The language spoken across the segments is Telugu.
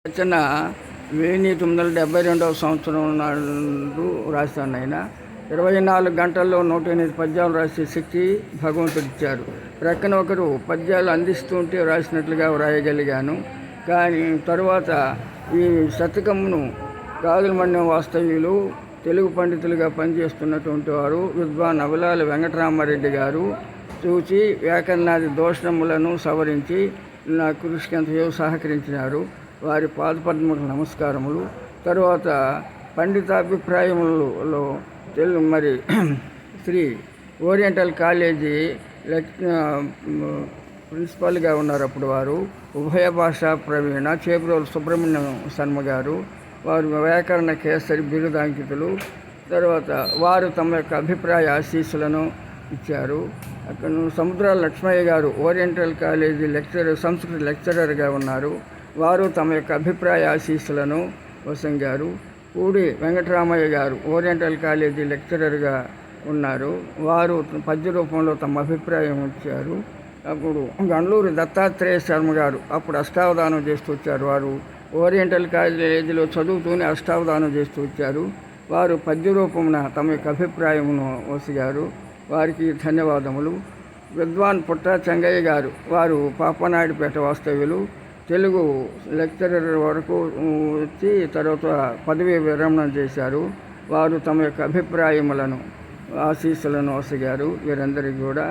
రచన 1972 సంవత్సరం నాడు రాశాను ఆయన. 24 గంటల్లో 108 పద్యాలు రాసే శక్తి భగవంతుడిచ్చారు. ప్రక్కన ఒకరు పద్యాలు అందిస్తుంటే రాసినట్లుగా వ్రాయగలిగాను. కానీ తరువాత ఈ శతకమును గాజులమణ్యం వాస్తవ్యులు తెలుగు పండితులుగా పనిచేస్తున్నటువంటి వారు విద్వాన్ అవిలాల వెంకటరామారెడ్డి గారు చూచి వ్యాకరణాది దోషములను సవరించి నా కృషికి ఎంతయో సహకరించినారు. వారి పాదపద్మకు నమస్కారములు. తరువాత పండితాభిప్రాయములలో మరి శ్రీ ఓరియంటల్ కాలేజీ ప్రిన్సిపాల్గా ఉన్నారు అప్పుడు వారు. ఉభయ భాషా ప్రవీణ చేబ్రోలు సుబ్రహ్మణ్యం శర్మ గారు, వారు వ్యాకరణ కేసరి బిరుదాంకితులు. తర్వాత వారు తమ యొక్క అభిప్రాయ ఆశీస్సులను ఇచ్చారు. అక్కడ సముద్రాల లక్ష్మయ్య గారు ఓరియంటల్ కాలేజీ సంస్కృత లెక్చరర్గా ఉన్నారు. వారు తమ యొక్క అభిప్రాయ ఆశీస్సులను వసంగారు. పూడి వెంకటరామయ్య గారు ఓరియంటల్ కాలేజీ లెక్చరర్గా ఉన్నారు. వారు పద్య రూపంలో తమ అభిప్రాయం ఇచ్చారు. అప్పుడు గండ్లూరు దత్తాత్రేయ శర్మ గారు అప్పుడు అష్టావధానం చేస్తూ వచ్చారు. వారు ఓరియంటల్ కాలేజీలో చదువుతూనే అష్టావధానం చేస్తూ వచ్చారు. వారు పద్య రూపమున తమ యొక్క అభిప్రాయమును వసిగారు. వారికి ధన్యవాదములు. విద్వాన్ పుట్టా చెంగయ్య గారు, వారు పాపనాయుడుపేట వాస్తవ్యులు, తెలుగు లెక్చరర్ వరకు వచ్చి తర్వాత పదవీ విరమణ చేశారు. వారు తమ యొక్క అభిప్రాయములను ఆశీస్సులను వసిగారు. వీరందరికీ కూడా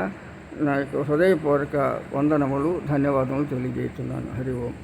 నా యొక్క హృదయపూర్వక వందనములు, ధన్యవాదములు తెలియజేస్తున్నాను. హరి ఓం.